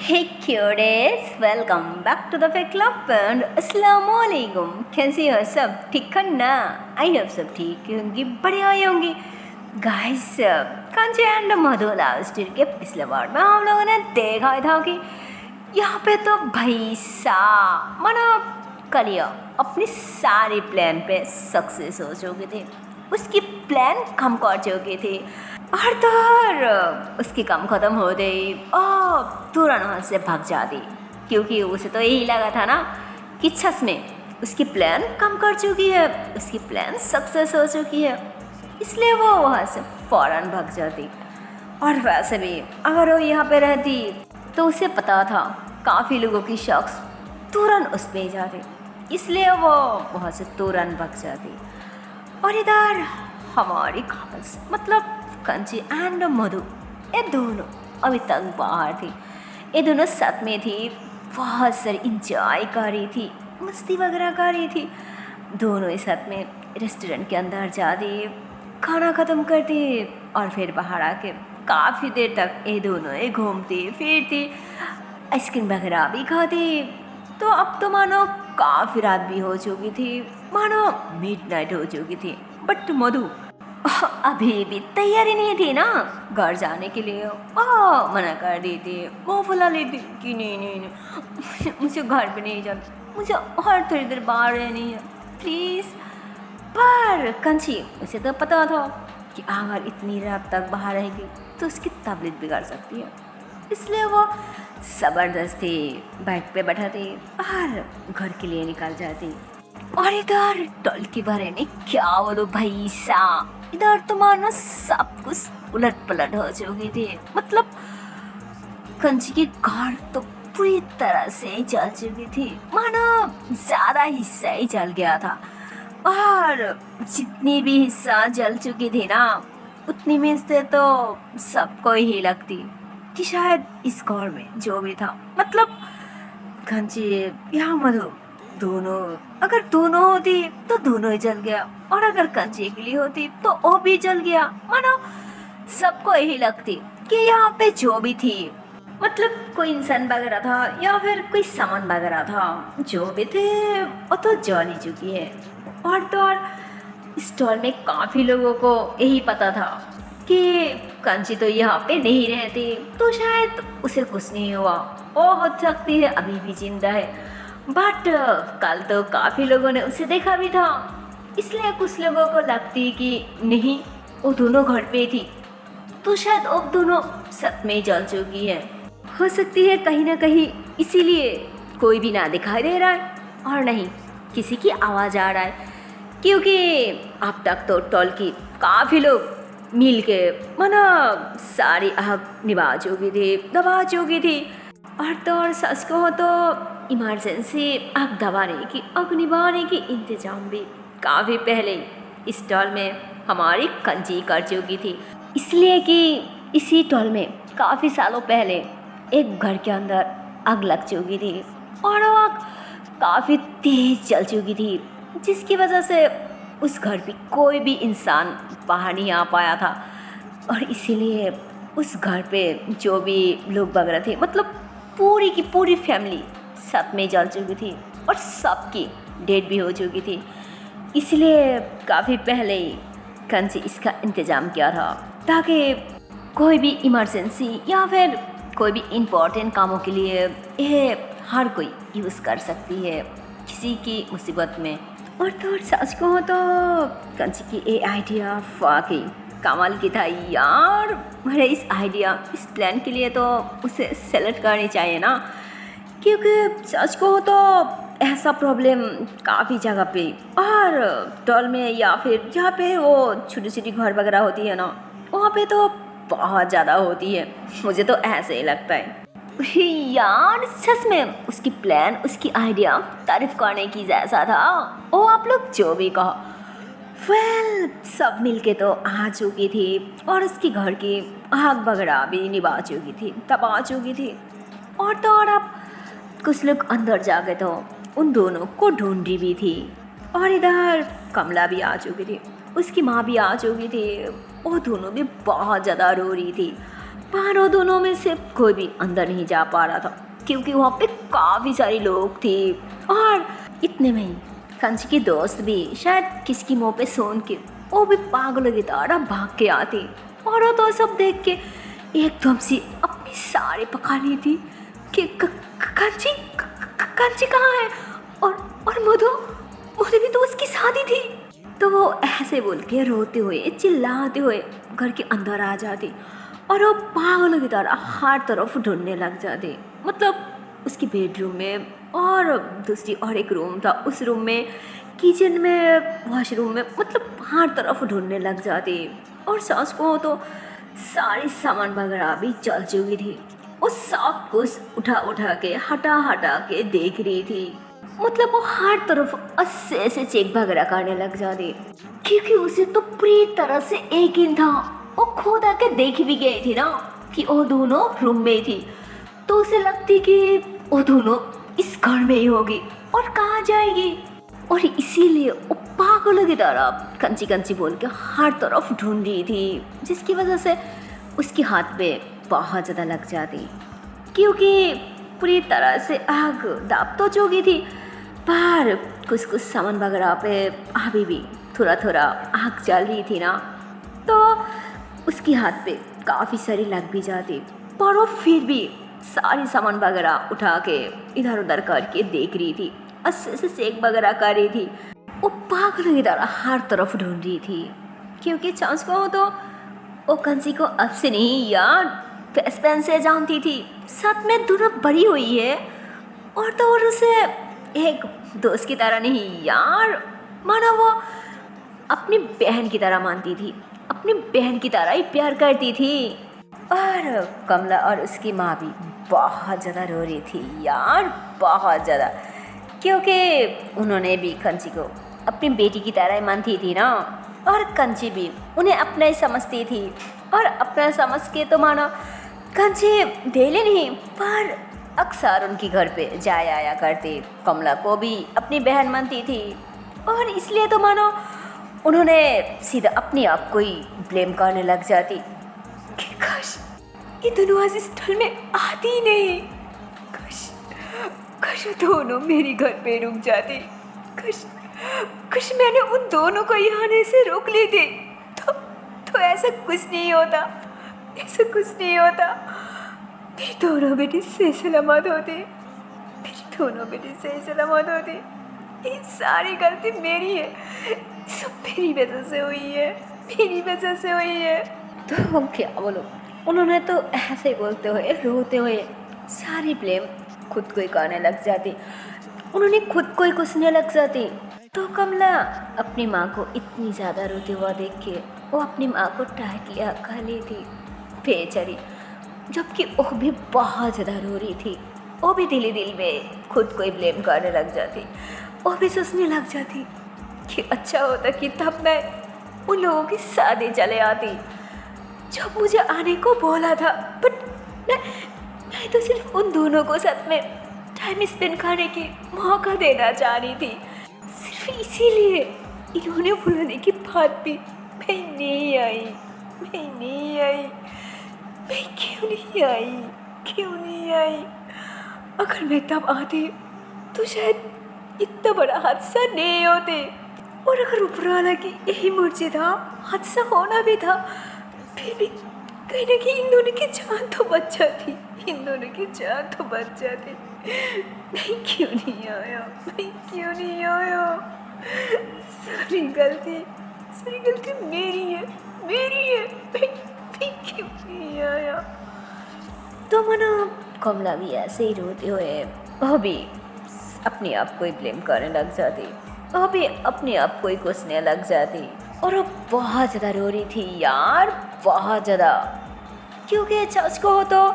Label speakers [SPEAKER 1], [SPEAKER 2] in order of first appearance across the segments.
[SPEAKER 1] Hey cuties, welcome back to the Fake Club and अस्सलामुअलैकुम। कैसी हो सब? ठीक है ना? आई होप सब ठीक होंगी, बढ़िया ही होंगी। गाइस, कंचे एंड मधु लास्ट के पिछले वार्ड में हम लोगों ने देखा था कि यहाँ पे तो भैसा मना करिया अपनी सारी प्लान पे सक्सेस हो चुके थे। उसकी प्लान कम कर चुके थे और तो उसकी काम ख़त्म हो गई और तुरंत वहाँ से भाग जाती, क्योंकि उसे तो यही लगा था ना कि सच में उसकी प्लान कम कर चुकी है, उसकी प्लान सक्सेस हो चुकी है, इसलिए वो वहाँ से फ़ौरन भाग जाती। और वैसे भी अगर वो यहाँ पे रहती तो उसे पता था काफ़ी लोगों की शख्स तुरंत उस पे जाते, इसलिए वो वहाँ से तुरंत भाग जाती। और इधर हमारी कपल्स मतलब कंची एंड मधु, ये दोनों अभी तक बाहर थी। ये दोनों साथ में थी, बहुत सारी इंजॉय कर रही थी, मस्ती वगैरह कर रही थी। दोनों ही साथ में रेस्टोरेंट के अंदर जाती, खाना ख़त्म करती और फिर बाहर आके काफ़ी देर तक ये दोनों ही घूमती फिरती, आइसक्रीम वगैरह भी खाती। तो अब तो मानो काफ़ी रात भी हो चुकी थी, मानो मिडनाइट हो चुकी थी। बट मधु अभी भी तैयारी नहीं थी ना घर जाने के लिए। मना कर दी थी, वो फुला ली थी कि नहीं, मुझे घर पे नहीं जाना, मुझे और थोड़ी देर बाहर रहनी है प्लीज़। पर कंची उसे तो पता था कि अगर इतनी रात तक बाहर रहेगी तो उसकी तबीयत बिगड़ सकती है, इसलिए वो ज़बरदस्ती बाइक पे बैठाती और घर के लिए निकल जाती। और इधर टोल के बारे में क्या बोलो भैसा, इधर तो मानो सब कुछ उलट पलट हो चुकी थी। मतलब कंची की कार तो पूरी तरह से जल चुकी थी, मानो ज़्यादा हिस्सा ही जल गया था। और जितनी भी हिस्सा जल चुकी थी ना, उतनी में से तो सबको ही लगती कि शायद इस कार में जो भी था, मतलब कंची या मधु दोनों, अगर दोनों होती तो दोनों ही जल गया, और अगर कंची अकेली होती तो वो भी जल गया। मानो सबको यही लगती कि यहाँ पे जो भी थी, मतलब कोई इंसान वगैरह था या फिर कोई सामान वगैरह था, जो भी थे वो तो जल ही चुकी है। और तो और स्टॉल में काफ़ी लोगों को यही पता था कि कंची तो यहाँ पे नहीं रहती, तो शायद उसे कुछ नहीं हुआ, वो हो सकती है अभी भी जिंदा है। बट कल तो काफ़ी लोगों ने उसे देखा भी था, इसलिए कुछ लोगों को लगती कि नहीं वो दोनों घर पे थी, तो शायद वो दोनों सच में जल चुकी है। हो सकती है कहीं ना कहीं इसीलिए कोई भी ना दिखाई दे रहा है और नहीं किसी की आवाज़ आ रहा है, क्योंकि अब तक तो टोल की काफ़ी लोग मिल के मना सारी आग निभा चुकी थी, दबा चुकी थी। और तो और सच को तो इमरजेंसी आग दबाने की, आग निभाने की इंतजाम भी काफ़ी पहले इस टॉल में हमारी कंची कर चुकी थी, इसलिए कि इसी टॉल में काफ़ी सालों पहले एक घर के अंदर आग लग चुकी थी और वो आग काफ़ी तेज जल चुकी थी, जिसकी वजह से उस घर पे कोई भी इंसान बाहर नहीं आ पाया था। और इसीलिए उस घर पे जो भी लोग वगैरह थे, मतलब पूरी की पूरी फैमिली साथ में जल चुकी थी और सबकी डेथ भी हो चुकी थी। इसलिए काफ़ी पहले ही कंची इसका इंतज़ाम किया था, ताकि कोई भी इमरजेंसी या फिर कोई भी इम्पोर्टेंट कामों के लिए ये हर कोई यूज़ कर सकती है किसी की मुसीबत में। और तो सच को तो कंची की ये आइडिया वाकई कमाल की था यार। मेरे इस आइडिया, इस प्लान के लिए तो उसे सेलेक्ट करनी चाहिए ना, क्योंकि सच को तो ऐसा प्रॉब्लम काफ़ी जगह पे और टॉल में या फिर जहाँ पे वो छोटी छोटी घर वगैरह होती है ना, वहाँ पे तो बहुत ज़्यादा होती है, मुझे तो ऐसे ही लगता है यार। सच में उसकी प्लान, उसकी आइडिया तारीफ करने की जैसा था। ओ आप लोग जो भी कहो, वेल सब मिलके तो आ चुकी थी और उसकी घर की आग वगैरह भी निभा चुकी थी, तबाह चुकी थी। और तो और अब कुछ लोग अंदर जा गए तो उन दोनों को ढूंढी भी थी। और इधर कमला भी आ चुकी थी, उसकी माँ भी आ चुकी थी, वो दोनों भी बहुत ज़्यादा रो रही थी। पर वो दोनों में से कोई भी अंदर नहीं जा पा रहा था क्योंकि वहाँ पे काफ़ी सारे लोग थे। और इतने में ही कंची की दोस्त भी शायद किसकी मुँह पे सुन के वो भी पागलों की तरह भाग के आती और वो तो सब देख के एकदम से अपनी साड़ी पका ली थी कि कंची कंची कहाँ है। और मधु मधु भी तो उसकी शादी थी। तो वो ऐसे बोल के रोते हुए चिल्लाते हुए घर के अंदर आ जाती और वो पागलों की तरह हर तरफ ढूंढने लग जाती। मतलब उसकी बेडरूम में और दूसरी और एक रूम था, उस रूम में, किचन में, वॉशरूम में, मतलब हर तरफ ढूंढने लग जाती। और सास को तो सारी सामान वगैरह भी चल चुकी थी, वो सब कुछ उठा उठा के हटा हटा के देख रही थी। मतलब वो हर तरफ अस्से से चेक वगैरह करने लग जाती क्योंकि उसे तो पूरी तरह से यकीन था, वो खुद आके देख भी गई थी ना कि वो दोनों रूम में थी। तो उसे लगती कि वो दोनों इस घर में ही होगी और कहाँ जाएगी। और इसीलिए वो पागलों की तरह कंची कंची बोल के हर तरफ ढूंढ रही थी, जिसकी वजह से उसके हाथ पे बहुत ज़्यादा लग जाती क्योंकि पूरी तरह से आग दाब तो चुकी थी, पर कुछ कुछ सामान वगैरह पे अभी भी थोड़ा थोड़ा आग जल रही थी ना। तो उसके हाथ पे काफ़ी सारी लग भी जाती, पर वो फिर भी सारी सामान वगैरह उठा के इधर उधर करके देख रही थी, अच्छे से चेक वगैरह कर रही थी। वो पागल की तरह हर तरफ ढूंढ रही थी क्योंकि चांस को तो वो कंसी को अब से नहीं यार फेस पेन से जानती थी, साथ में दोनों बड़ी हुई है। और तो और उसे एक दोस्त की तरह नहीं यार, माना वो अपनी बहन की तरह मानती थी, अपनी बहन की तरह ही प्यार करती थी। और कमला और उसकी माँ भी बहुत ज़्यादा रो रही थी यार, बहुत ज़्यादा, क्योंकि उन्होंने भी कंची को अपनी बेटी की तरह ही मानती थी ना। और कंची भी उन्हें अपना ही समझती थी और अपना समझ के तो मानो कंची डेली नहीं पर अक्सर उनके घर पे जाया आया करती, कमला को भी अपनी बहन मानती थी। और इसलिए तो मानो उन्होंने सीधा अपने आप को ही ब्लेम करने लग जाती कि काश ये दोनों आज इस स्थल में आती ही नहीं, काश वो दोनों मेरे घर पे रुक जाती, काश मैंने उन दोनों को यहाँ आने से रोक ली थी तो ऐसा कुछ नहीं होता, ऐसा कुछ नहीं होता। मेरी दोनों बेटी सही सलामत होती, मेरी दोनों बेटी सही सलामत होती। ये सारी गलती मेरी है, सब मेरी वजह से हुई है, मेरी वजह से हुई है। तो हम क्या बोलो, उन्होंने तो ऐसे बोलते हुए रोते हुए सारी ब्लेम खुद को ही करने लग जाती, उन्होंने खुद को ही कुछने लग जाती। तो कमला अपनी माँ को इतनी ज़्यादा रोते हुआ देख के वो अपनी माँ को टाइट लिया खा ली थी बेचारी, जबकि वो भी बहुत ज़्यादा रो रही थी। वो भी दिल में खुद को ही ब्लेम करने लग जाती, वो भी सोचने लग जाती कि अच्छा होता कि तब मैं उन लोगों की शादी चले आती जब मुझे आने को बोला था। बट मैं तो सिर्फ उन दोनों को साथ में टाइम स्पेंड करने की मौका देना चाह रही थी, सिर्फ इसीलिए इन्होंने बुलाने के बाद भी मैं नहीं आई, मैं क्यों नहीं आई। अगर मैं तब आती तो शायद इतना बड़ा हादसा नहीं होते, और अगर ऊपर वाला की यही मर्जी था, हादसा होना भी था, फिर भी कहीं ना कहीं इन दोनों की जान तो बच जाती, मैं क्यों नहीं आया। सारी गलती मेरी है, मैं क्यों नहीं आया। तो मना कमला भी ऐसे ही रोते हुए वो भी अपने आप को ही ब्लेम करने लग जाती, वो भी अपने आप को ही कोसने लग जाती। और वो बहुत ज़्यादा रो रही थी यार, बहुत ज़्यादा, क्योंकि चर्च को हो तो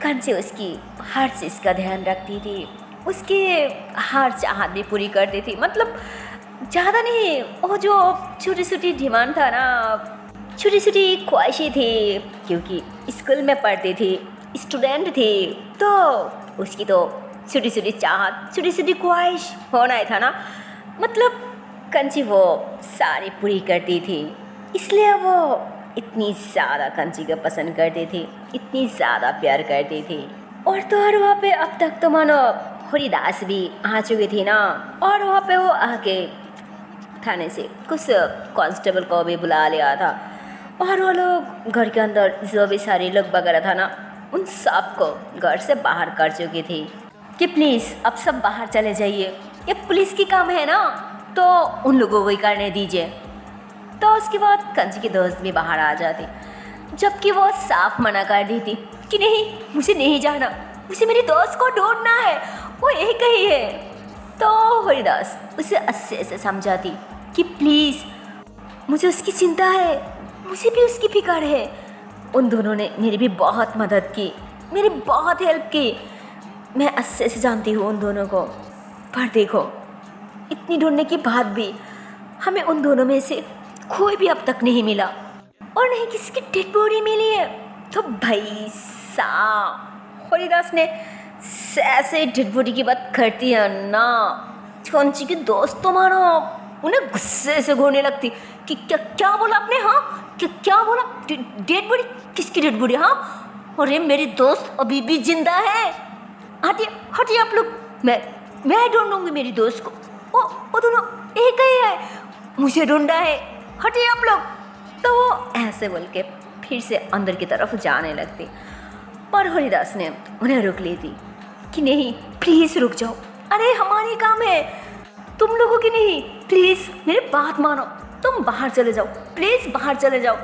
[SPEAKER 1] कंची उसकी हर चीज़ का ध्यान रखती थी, उसकी हर चाहत भी पूरी करती थी। मतलब ज़्यादा नहीं, वो जो छोटी छोटी डिमांड था ना, छोटी छोटी ख्वाहिशें थी, क्योंकि स्कूल में पढ़ती थी, स्टूडेंट थी, तो उसकी तो छोटी छोटी चाहत, छोटी छोटी ख्वाहिश होना ही था ना। मतलब कंची वो सारी पूरी करती थी, इसलिए वो इतनी ज़्यादा कंची को पसंद करती थी। इतनी ज़्यादा प्यार करती थी। और वहाँ पे अब तक तो मानो हरिदास भी आ चुकी थी ना, और वहाँ पे वो आके थाने से कुछ कांस्टेबल को भी बुला लिया था, और वो लोग घर के अंदर जो भी सारे लोग वगैरह था ना, उन सब को घर से बाहर कर चुकी थी कि प्लीज़ अब सब बाहर चले जाइए, ये पुलिस की काम है ना, तो उन लोगों को ही करने दीजिए। तो उसके बाद कंची की दोस्त भी बाहर आ जाती, जबकि वो साफ मना कर दी थी कि नहीं, मुझे नहीं जाना, मुझे मेरी दोस्त को ढूंढना है, वो एक ही है। तो हरिदास उसे अच्छे से समझाती कि प्लीज़, मुझे उसकी चिंता है, मुझे भी उसकी फिक्र है। उन दोनों ने मेरी भी बहुत मदद की, मेरी बहुत हेल्प की, मैं अच्छे से जानती हूँ उन दोनों को। पर देखो, इतनी ढूंढने के बाद भी हमें उन दोनों में से कोई भी अब तक नहीं मिला, और नहीं किसी की डेड बॉडी मिली है। तो भाई साहब, हरिदास ने ऐसे डेड बॉडी की बात करती है ना, कंची की दोस्त तो मानो उन्हें गुस्से से घूरने लगती कि क्या क्या बोला आपने, हाँ क्या बोला, डेड बॉडी, किसकी डेड बॉडी, हाँ अरे मेरी दोस्त अभी भी जिंदा है, हटिए हटिए आप लोग, मैं ढूंढूंगी मेरी दोस्त को, वो दोनों एक ही है, मुझे ढूंढा है, हटिए आप लोग। तो वो ऐसे बोल के फिर से अंदर की तरफ जाने लगती, पर हरिदास ने उन्हें रोक ली थी कि नहीं प्लीज़ रुक जाओ, अरे हमारी काम है, तुम लोगों की नहीं, प्लीज़ मेरी बात मानो, तुम बाहर चले जाओ, प्लीज़ बाहर चले जाओ,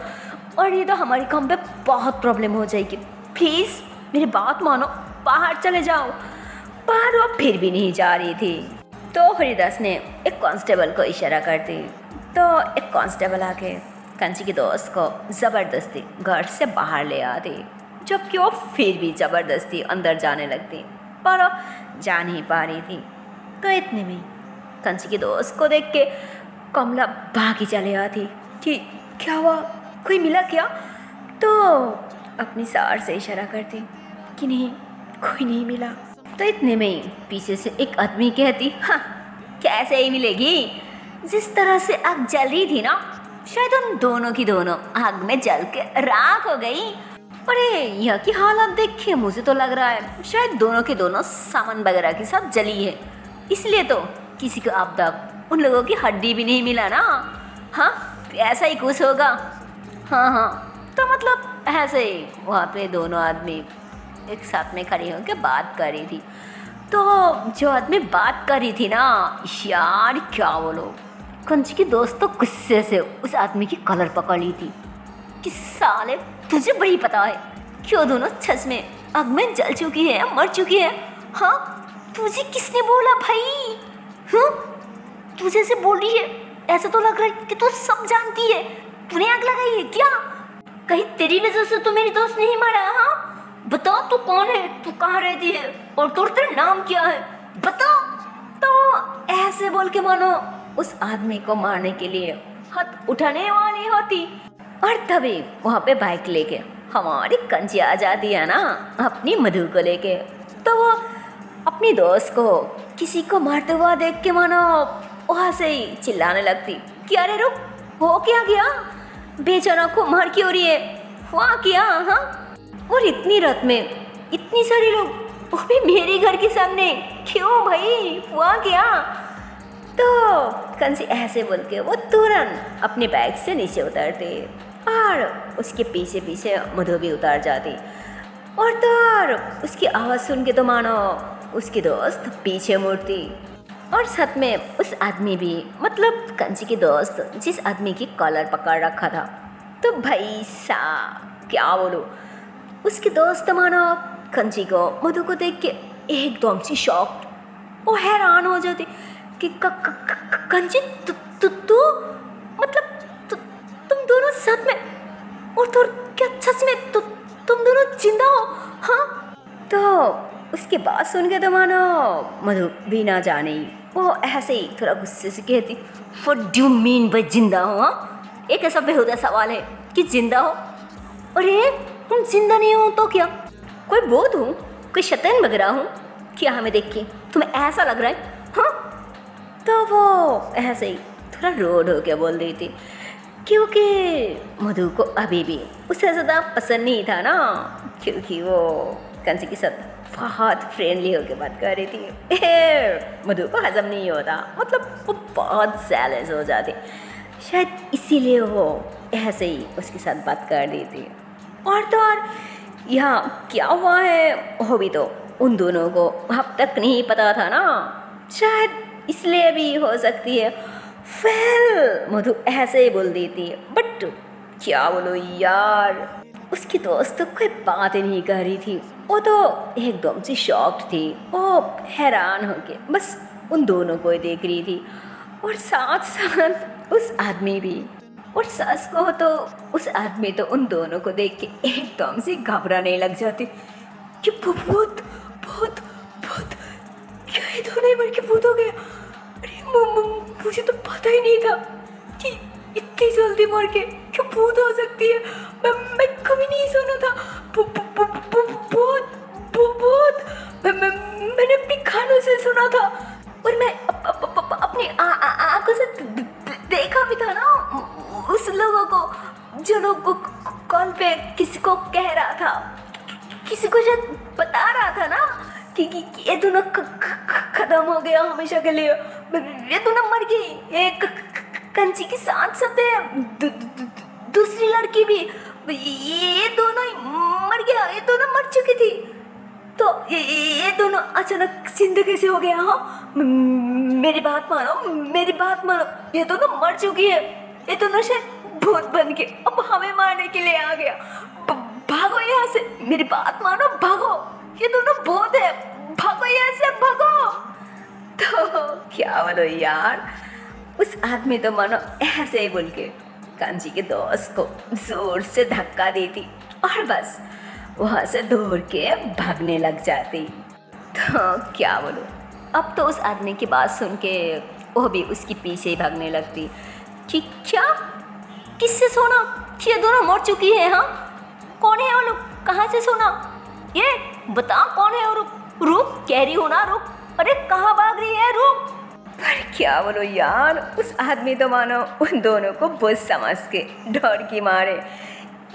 [SPEAKER 1] और ये तो हमारी काम पे बहुत प्रॉब्लम हो जाएगी, प्लीज़ मेरी बात मानो, बाहर चले जाओ। पर वो फिर भी नहीं जा रही थी। तो हरिदास ने एक कांस्टेबल को इशारा करती, तो एक कांस्टेबल आके कंची की दोस्त को ज़बरदस्ती घर से बाहर ले आती, जबकि वो फिर भी ज़बरदस्ती अंदर जाने लगती, पर वो जा नहीं पा रही थी। तो इतने में कंची की दोस्त को देख के कमला भागी चले आती कि क्या हुआ, कोई मिला क्या। तो अपनी सार से इशारा करती कि नहीं, कोई नहीं मिला। तो इतने में ही पीछे से एक आदमी कहती, हाँ कैसे ही मिलेगी, जिस तरह से आग जल रही थी ना, शायद उन दोनों की दोनों आग में जल के राख हो गई। अरे यह की हालत देख के मुझे तो लग रहा है शायद दोनों के दोनों सामान वगैरह के साथ जली है, इसलिए तो किसी को अब तक उन लोगों की हड्डी भी नहीं मिला ना। हाँ ऐसा ही कुछ होगा। हाँ तो मतलब ऐसे ही वहाँ पे दोनों आदमी एक साथ में खड़ी होकर बात कर रही थी। तो जो आदमी बात कर रही थी ना, यार क्या बोलो, कंची की दोस्त तो गुस्से से उस आदमी की कलर पकड़ ली थी कि साले तुझे बड़ी पता है क्यों दोनों सच में आग में जल चुकी है, मर चुकी है। हाँ तुझे किसने बोला भाई, हाँ तुझे से बोल रही है, ऐसा तो लग रहा है कि तू सब जानती है, तूने आग लगाई है क्या, कहीं तेरी वजह से तो मेरी दोस्त नहीं मरा। हाँ बता तू कौन है, तू कहाँ रहती है, और तेरा नाम क्या है, बता। तो ऐसे बोल के मानो उस आदमी को मारने के लिए हाथ उठाने वाली होती, और तभी वहाँ पे बाइक लेके हमारी कंची आ जाती है ना अपनी मधु को लेके। तो वो अपनी दोस्त को किसी को मारते हुआ देख के मानो वहाँ से ही चिल्लाने लगती कि अरे रुक, हो क्या गया, बेचारा को मार क्यों रही है, हुआ क्या। हाँ और इतनी रात में इतनी सारे लोग, वो भी मेरे घर के सामने, क्यों भाई, हुआ क्या। तो कंसी ऐसे बोल के वो तुरंत अपने बैग से नीचे उतरते, और उसके पीछे पीछे मधु भी उतर जाती, और तो उसकी आवाज़ सुन के तो मानो उसकी दोस्त पीछे मुड़ती, और साथ में उस आदमी भी, मतलब कंची की दोस्त जिस आदमी की कॉलर पकड़ रखा था। तो भाई साहब क्या बोलो, उसकी दोस्त मानो कंची को मधु को देख के एकदम से शॉक्ड, वो हैरान हो जाती कि कंची तू मतलब तुम दोनों साथ में, और तो क्या सच में तुम दोनों जिंदा हो। हाँ तो उसके बात सुन के तो मानो मधु भी ना जाने ही वो ऐसे ही थोड़ा गुस्से से कहती, व्हाट डू मीन बाय जिंदा हो। हाँ एक ऐसा बेहुदा सवाल है कि जिंदा हो, अरे तुम जिंदा नहीं हो तो क्या, कोई भूत हूँ, कोई शैतान वगैरह हूँ क्या, हमें देख के तुम्हें ऐसा लग रहा है। हाँ तो वो ऐसे ही थोड़ा रोड हो के बोल रही थी क्योंकि मधु को अभी भी उससे ज़्यादा पसंद नहीं था ना, क्योंकि वो कंसी के साथ बहुत फ्रेंडली होकर बात कर रही थी। मधु को हजम नहीं होता, मतलब वो बहुत जेलस हो जाती, शायद इसीलिए वो ऐसे ही उसके साथ बात कर रही थी। और तो और यहाँ क्या हुआ है वो भी तो उन दोनों को अब तक नहीं पता था ना, शायद इसलिए भी हो सकती है। वेल मधु ऐसे ही बोल देती है, बट क्या बोलो यार, उसकी दोस्त तो कोई बात ही नहीं कर रही थी, वो तो एकदम से शॉक्ड थी, वो हैरान होके बस उन दोनों को ही देख रही थी, और साथ साथ उस आदमी भी। और सस को तो उस आदमी तो उन दोनों को देख के एकदम से घबराने लग जाती कि भूत भूत भूत, क्या ये दोनों मर के भूत हो गया। अरे मुझे तो पता ही नहीं था कि इतनी जल्दी मर के क्यों भूत हो सकती है। मैं कभी नहीं सुना था भूत भूत। मैंने अपनी कानों से सुना था, और मैं अपनी आंखों से देखा भी था ना उस लोगों को, जो लोग कॉल पे किसी को कह रहा था, किसी को शायद बता रहा था ना कि ये दोनों खत्म हो गया हमेशा के लिए, ये दोनों मर गई, एक कंची के साथ साथ दूसरी लड़की भी, ये दोनों मर गया, ये दोनों मर चुकी थी। तो ये दोनों अचानक जिंदा कैसे हो गया। हाँ मेरी बात मानो, मेरी बात मानो, ये दोनों मर चुकी है, ये दोनों शायद भूत बन के अब हमें मारने के लिए आ गया। भागो यहाँ से, मेरी बात मानो, भागो, ये दोनों भूत है, भागो यहाँ से, भागो। तो क्या बोलो यार, उस आदमी तो मानो ऐसे ही बोल के कांची के दोस्त को जोर से धक्का देती और बस वहाँ से दौड़ के भागने लग जाती। तो क्या बोलो, अब तो उस आदमी की बात सुन के वो भी उसके पीछे ही भागने लगती कि क्या, किससे सुना कि ये दोनों मर चुकी है। हाँ कौन है वो लोग, कहाँ से सुना, ये बता कौन है वो लोग। रुक कह रही हो ना, रुक, अरे कहाँ भाग रही है, रुक। पर क्या बोलो यार, उस आदमी तो मानो उन दोनों को बुत समझ के डर की मारे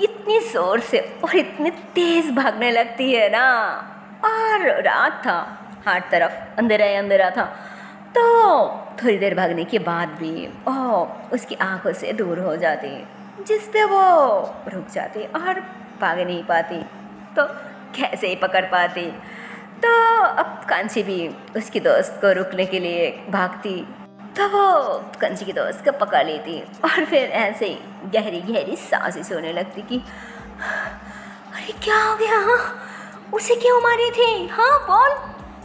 [SPEAKER 1] इतनी जोर से और इतनी तेज भागने लगती है ना। और रात था, हर तरफ अंधेरा ही अंधेरा था, तो थोड़ी देर भागने के बाद भी उसकी आंखों से दूर हो जाती, जिस पे वो रुक जाती और भाग नहीं पाती, तो कैसे ही पकड़ पाती। तो अब कांची भी उसकी दोस्त को रुकने के लिए भागती, तो वो कंची की दोस्त को पकड़ लेती और फिर ऐसे ही गहरी गहरी सांसें सोने लगती कि अरे क्या हो गया, हाँ उसे क्यों मारी थी, हाँ बोल,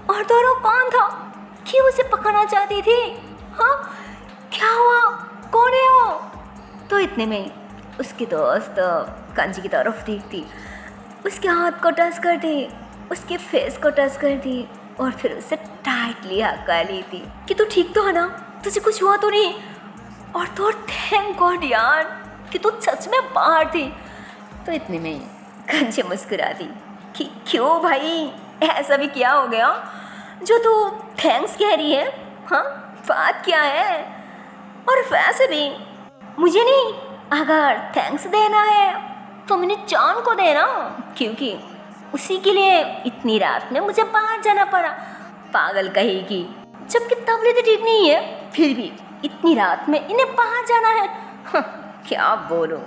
[SPEAKER 1] और दोनों कौन था, क्यों उसे पकड़ना चाहती थी, हाँ क्या हुआ, कौन है वो। तो इतने में उसकी दोस्त कंची की तरफ देखती, उसके हाथ को टच करती, उसके फेस को टच करती और फिर उसे टाइटली हक्का लेती कि तू ठीक तो है ना, तुझे कुछ हुआ तो नहीं। और तो थैंक गॉड यार कि तू सच में बाहर थी। तो इतने में कंची मुस्कुराती कि क्यों भाई, ऐसा भी क्या हो गया जो तू थैंक्स कह रही है, हाँ बात क्या है। और वैसे भी मुझे नहीं, अगर थैंक्स देना है तो मैंने चांद को देना, क्योंकि उसी के लिए इतनी रात में मुझे बाहर जाना पड़ा, पागल कहेगी, जबकि तबीयत ठीक नहीं है फिर भी इतनी रात में इन्हें बाहर जाना है। क्या बोलो।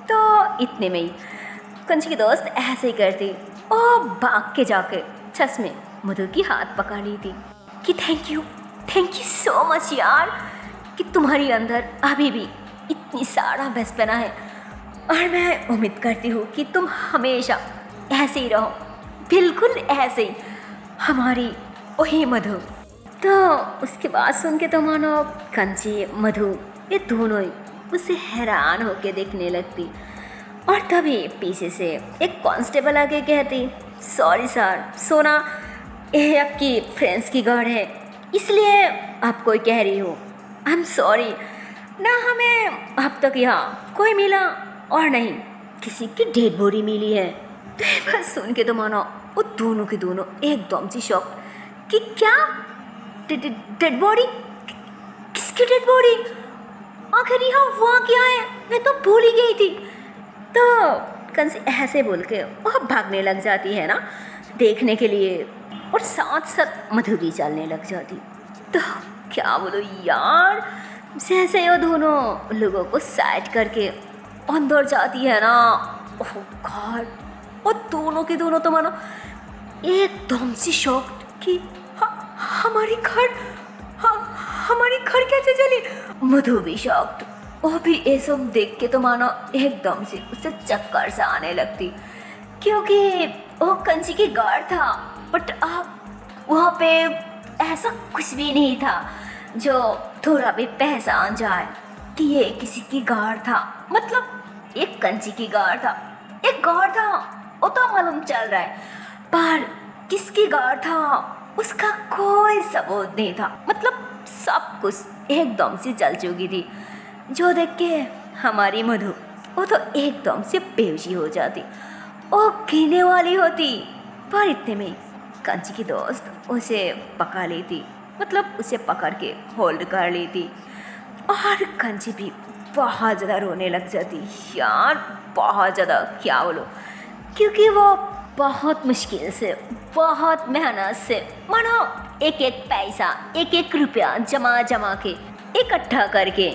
[SPEAKER 1] तो इतने में ही कंची की दोस्त ऐसे ही करती और भाग के जाके सच में मधु की हाथ पकड़ ली थी कि थैंक यू सो मच यार, कि तुम्हारी अंदर अभी भी इतनी सारा बेस्पना है, और मैं उम्मीद करती हूँ कि तुम हमेशा ऐसे ही रहो, बिल्कुल ऐसे ही, हमारी वही मधु। तो उसकी बात सुन के तो मानो कंची मधु ये दोनों ही उससे हैरान होके देखने लगती, और तभी पीछे से एक कांस्टेबल आके कहती, सॉरी सर, सोना ये आपकी फ्रेंड्स की गार्ड है, इसलिए आपको कह रही हूँ, आई एम सॉरी ना, हमें अब तक यहाँ कोई मिला और नहीं किसी की डेड बॉडी मिली है। तो ये बात सुन के तो मानो वो दोनों के दोनों एकदम से शॉक कि क्या डेड बॉडी, किसकी डेड बॉडी, आखिर यहाँ हुआ क्या है, मैं तो भूल ही गई थी। तो कंसी ऐसे बोल के वह भागने लग जाती है ना देखने के लिए, और साथ साथ मधु भी चलने लग जाती। तो क्या बोलो यार, जैसे वो दोनों लोगों को साइड करके अंदर जाती है ना, ओह गॉड, और दोनों के दोनों तो मानो एकदम से शॉक्ड कि हमारी घर कैसे चली। मधु भी शॉक्ड, वो भी ये सब देख के तो मानो एकदम से उससे चक्कर सा आने लगती, क्योंकि वो कंची की गार्ड था, बट अब वहाँ पे ऐसा कुछ भी नहीं था जो थोड़ा भी पहचान जाए कि ये किसी की गार्ड था। मतलब एक कंची की गार्ड था, एक गार्ड था, वो तो मालूम चल रहा है, पर किसकी गार्ड था उसका कोई सबूत नहीं था। मतलब सब कुछ एकदम से चल चुकी थी, जो देख के हमारी मधु वो तो एकदम से बेहोशी हो जाती, वो गिरने वाली होती। पर इतने में कंची की दोस्त उसे पकड़ लेती, मतलब उसे पकड़ के होल्ड कर लेती, और कंची भी बहुत ज़्यादा रोने लग जाती यार, बहुत ज़्यादा, क्या बोलो, क्योंकि वो बहुत मुश्किल से, बहुत मेहनत से मानो एक एक पैसा, एक एक रुपया जमा जमा के इकट्ठा करके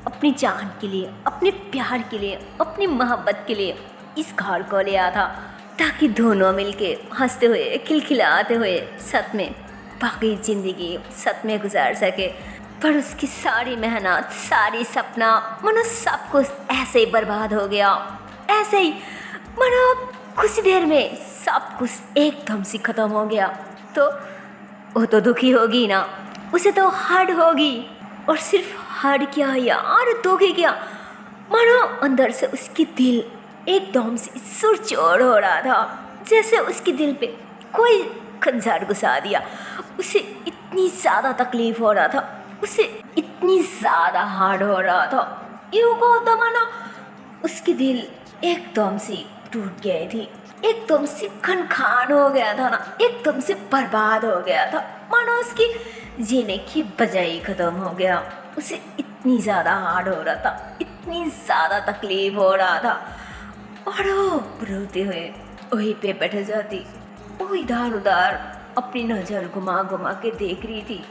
[SPEAKER 1] अपनी जान के लिए, अपने प्यार के लिए, अपनी मोहब्बत के लिए इस घर को लिया था, ताकि दोनों मिलके हंसते हुए खिलखिलाते हुए साथ में बाकी ज़िंदगी साथ में गुजार सके। पर उसकी सारी मेहनत, सारी सपना, मानो सब कुछ ऐसे ही बर्बाद हो गया, ऐसे ही मानो कुछ देर में सब कुछ एकदम से ख़त्म हो गया। तो वो तो दुखी होगी ना, उसे तो हर्ट होगी, और सिर्फ हर्ट क्या यार, दुखी क्या, मानो अंदर से उसकी दिल एकदम से सुरचोर हो रहा था, जैसे उसके दिल पे कोई खंजर घुसा दिया। उसे इतनी ज़्यादा तकलीफ हो रहा था, उसे इतनी ज़्यादा हार्ड हो रहा था, यूँ को तो मानो उसकी दिल एकदम से टूट गई थी, एकदम से खनखान हो गया था ना, एकदम से बर्बाद हो गया था, मानो उसकी जीने की वजह ही ख़त्म हो गया। उसे इतनी ज़्यादा हार्ड हो रहा था, इतनी ज़्यादा तकलीफ हो रहा था, और वो रोते हुए वहीं पे बैठ जाती, वो इधर उधर अपनी नज़र घुमा घुमा के देख रही थी।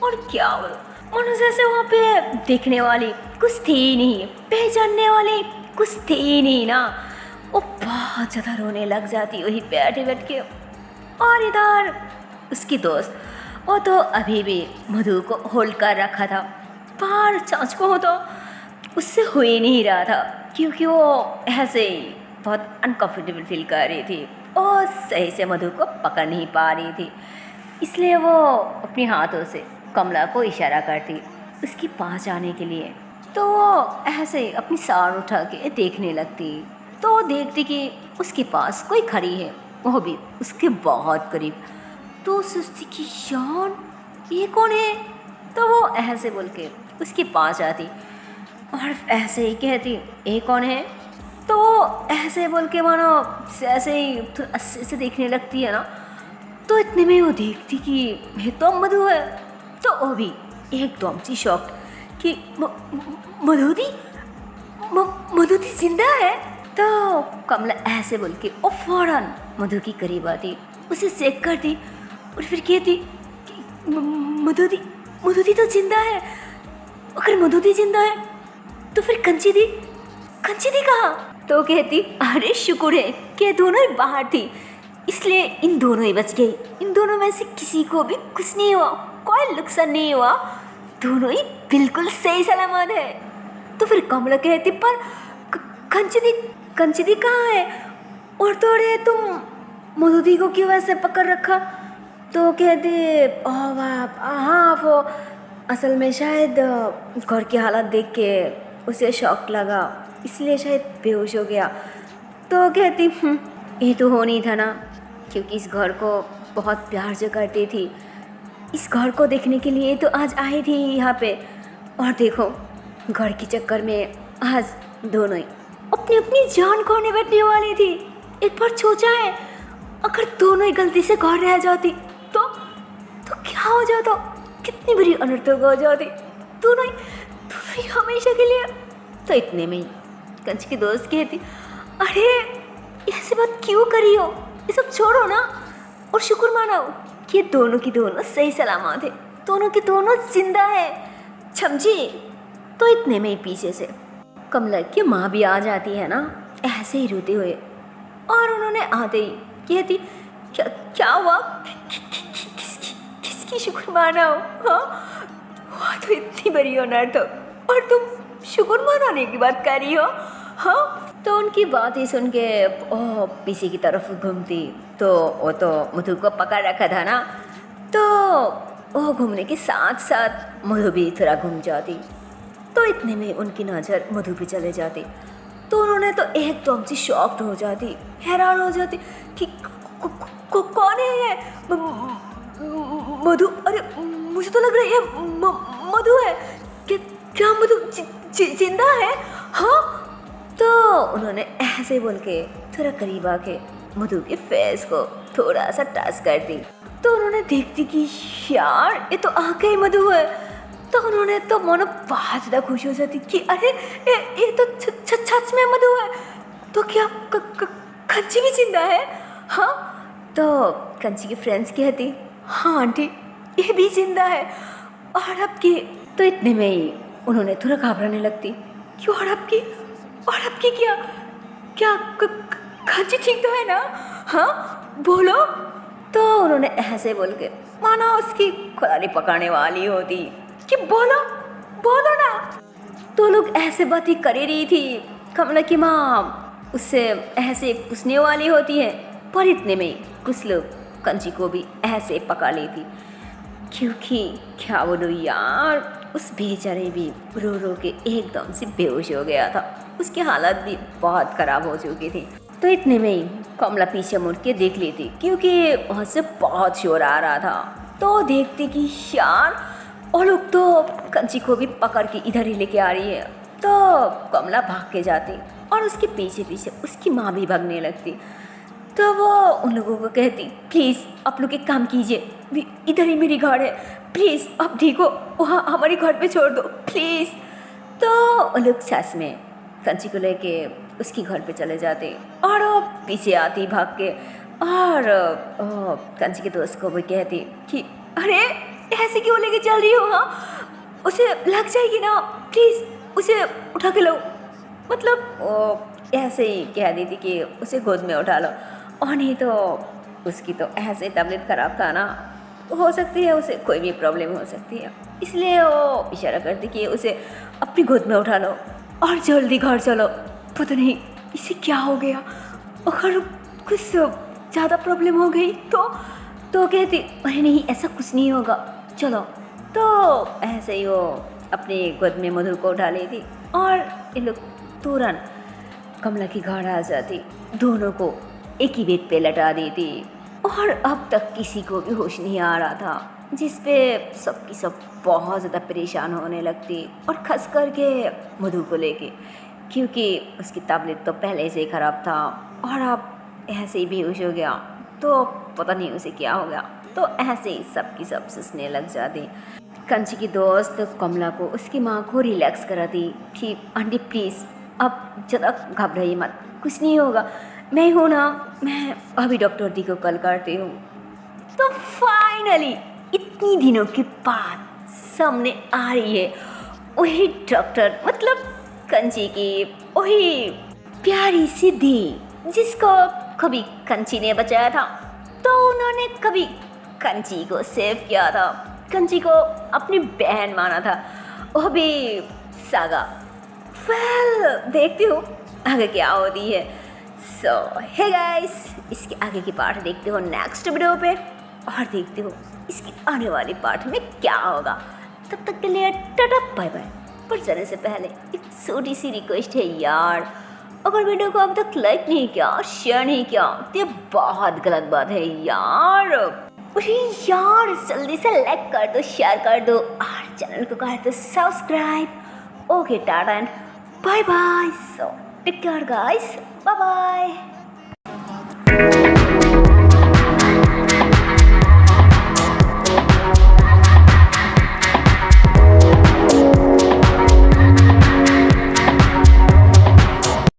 [SPEAKER 1] और क्या बोलो, मानो जैसे वहाँ पे देखने वाली कुछ थी ही नहीं, पहचानने वाली कुछ थी ही नहीं ना। वो बहुत ज़्यादा रोने लग जाती वहीं बैठे बैठ के। और इधर उसकी दोस्त, वो तो अभी भी मधु को होल्ड कर रखा था, पर चाँच को तो उससे हो ही नहीं रहा था, क्योंकि वो ऐसे ही बहुत अनकम्फर्टेबल फील कर रही थी और सही से मधु को पकड़ नहीं पा रही थी। इसलिए वो अपने हाथों से कमला को इशारा करती उसके पास जाने के लिए। तो वो ऐसे अपनी सार उठा के देखने लगती, तो वो देखती कि उसके पास कोई खड़ी है, वो भी उसके बहुत करीब। तो सोचती कि यार ये कौन है, तो वो ऐसे बोल के उसके पास आती और ऐसे ही कहती ये कौन है। तो वो ऐसे बोल के मानो ऐसे ही अस्से से देखने लगती है ना। तो इतने में वो देखती कि ये तो मधु है। तो वो भी एकदम सी शॉक्ड कि मधुदी जिंदा है। तो कमला ऐसे बोल के वो फौरन मधु की करीब आती, उसे चेक करती और फिर कहती कि मधुदी तो जिंदा है। अगर मधुदी जिंदा है तो फिर कंची दी कहाँ? तो कहती अरे शुक्र है कि दोनों ही बाहर थी, इसलिए इन दोनों ही बच गई। इन दोनों में से किसी को भी कुछ नहीं हुआ, कोई नुकसान नहीं हुआ, दोनों ही बिल्कुल सही सलामत है। तो फिर कमला कहती पर कंची दी कहाँ है? और थोड़े तुम मधुदी को क्यों ऐसे पकड़ रखा? तो कहते हाँ वो असल में शायद घर की हालत देख के उसे शॉक लगा, इसलिए शायद बेहोश हो गया। तो कहती ये तो हो नहीं था ना, क्योंकि इस घर को बहुत प्यार से करती थी, इस घर को देखने के लिए तो आज आई थी यहाँ पे। और देखो घर के चक्कर में आज दोनों ही अपनी अपनी जान खोने बैठने वाली थी। एक बार सोचा है अगर दोनों ही गलती से घर रह जाती तो क्या हो जाता, कितनी बड़ी अनर्थ हो जाती। दोनों ही अभी हमेशा के लिए। तो इतने में ही कंची की दोस्त कहती, अरे ऐसे बात क्यों करी हो, ये सब छोड़ो ना और शुक्र मानो कि दोनों की दोनों सही सलामत है, दोनों की दोनों जिंदा है, समझी। तो इतने में ही पीछे से कमला की माँ भी आ जाती है ना, ऐसे ही रोते हुए, और उन्होंने आते ही कहती, क्या क्या हुआ, किसकी शुक्र माना हो, हाँ हुआ तो इतनी बड़ी ऑनर तो, और तुम शुक्र मनाने की बात कर रही हो, हाँ। तो उनकी बातें सुन के पीछे की तरफ घूमती, तो वो तो मधु को पकड़ रखा था ना, तो वो घूमने के साथ साथ मधु भी थोड़ा घूम जाती। तो इतने में उनकी नज़र मधु पे चले जाती, तो उन्होंने तो एकदम से शॉक्ड हो जाती, हैरान हो जाती कि कौन है ये मधु, अरे मुझे तो लग रहा है ये मधु है, क्या मधु जिंदा है, हाँ। तो उन्होंने ऐसे बोल के थोड़ा करीब आके मधु के फेस को थोड़ा सा टच कर दी। तो उन्होंने देखती कि यार ये तो आके ही मधु है। तो उन्होंने तो मानो बहुत ज़्यादा खुश हो जाती कि अरे ये तो सच में मधु है, तो क्या कंची भी जिंदा है, हाँ। तो कंची की फ्रेंड्स कहती, हाँ आंटी ये भी जिंदा है, और अब की। तो इतने में ही उन्होंने थोड़ा घबराने लगती, क्यों और अब की क्या कंची ठीक तो है ना, हाँ बोलो। तो उन्होंने ऐसे बोल के माना उसकी खुदारी पकाने वाली होती कि बोलो ना। तो लोग ऐसे बात ही कर ही रही थी, कमला की माँ उससे ऐसे पूछने वाली होती है, पर इतने में कुछ लोग कंची को भी ऐसे पका लेती, क्योंकि क्या बोलो यार, उस बेचारे भी रो रो के एकदम से बेहोश हो गया था, उसकी हालत भी बहुत ख़राब हो चुकी थी। तो इतने में ही कमला पीछे मुड़ के देख लेती, क्योंकि वहाँ से बहुत शोर आ रहा था। तो देखती कि यार और लोग तो कंची को भी पकड़ के इधर ही लेके आ रही है। तो कमला भाग के जाती और उसके पीछे पीछे उसकी माँ भी भागने लगती। तो वो उन लोगों को कहती, प्लीज़ आप लोग एक काम कीजिए, इधर ही मेरी घर है, प्लीज़ आप देखो वहाँ हमारे घर पे छोड़ दो प्लीज़। तो वो लोग सच में कंची को लेके उसकी घर पे चले जाते और वो पीछे आती भाग के, और कंची के दोस्त को भी कहती कि अरे ऐसे क्यों लेके चल रही हो, हाँ उसे लग जाएगी ना, प्लीज़ उसे उठा के लो। मतलब वो ऐसे ही कह देती कि उसे गोद में उठा लो, और नहीं तो उसकी तो ऐसे तबीयत ख़राब था ना, हो सकती है उसे कोई भी प्रॉब्लम हो सकती है, इसलिए वो इशारा करती कि उसे अपनी गोद में उठा लो और जल्दी घर चलो, पता नहीं इसे क्या हो गया, अगर कुछ ज़्यादा प्रॉब्लम हो गई तो कहती अरे नहीं ऐसा कुछ नहीं होगा चलो। तो ऐसे ही वो अपने गोद में मधु को उठा लेती और ये लोग तुरंत कमला की घर आ जाती, दोनों को एक ही बेड पे लटा देती, और अब तक किसी को भी होश नहीं आ रहा था, जिस पे सबकी सब बहुत ज़्यादा परेशान होने लगती, और ख़ास करके मधु को लेके, क्योंकि उसकी तबीयत तो पहले से ही ख़राब था और अब ऐसे ही बेहोश हो गया, तो पता नहीं उसे क्या हो गया। तो ऐसे ही सबकी सब सोचने लग जाती। कंची की दोस्त कमला को उसकी माँ को रिलैक्स कराती कि आंटी प्लीज़ अब ज़्यादा घबराइए मत, कुछ नहीं होगा, मैं हूँ ना, मैं अभी डॉक्टर दी को कॉल करती हूँ। तो फाइनली इतनी दिनों के बाद सामने आ रही है वही डॉक्टर, मतलब कंची की वही प्यारी सी दी, जिसको कभी कंची ने बचाया था, तो उन्होंने कभी कंची को सेव किया था, कंची को अपनी बहन माना था, वो भी सागा। देखती हूँ आगे क्या होती है। सो हे गाइस, इसके आगे की पार्ट देखते हो नेक्स्ट वीडियो पे, और देखते हो इसकी आने वाली पार्ट में क्या होगा। तब तक के लिए टाटा बाय बाय। पर जाने से पहले एक छोटी सी रिक्वेस्ट है यार, अगर वीडियो को अब तक लाइक नहीं किया और शेयर नहीं किया तो ये बहुत गलत बात है यार। अरे यार जल्दी से लाइक कर दो, शेयर कर दो और चैनल को कर दो subscribe. Okay tata and bye bye. So take care guys, bye bye.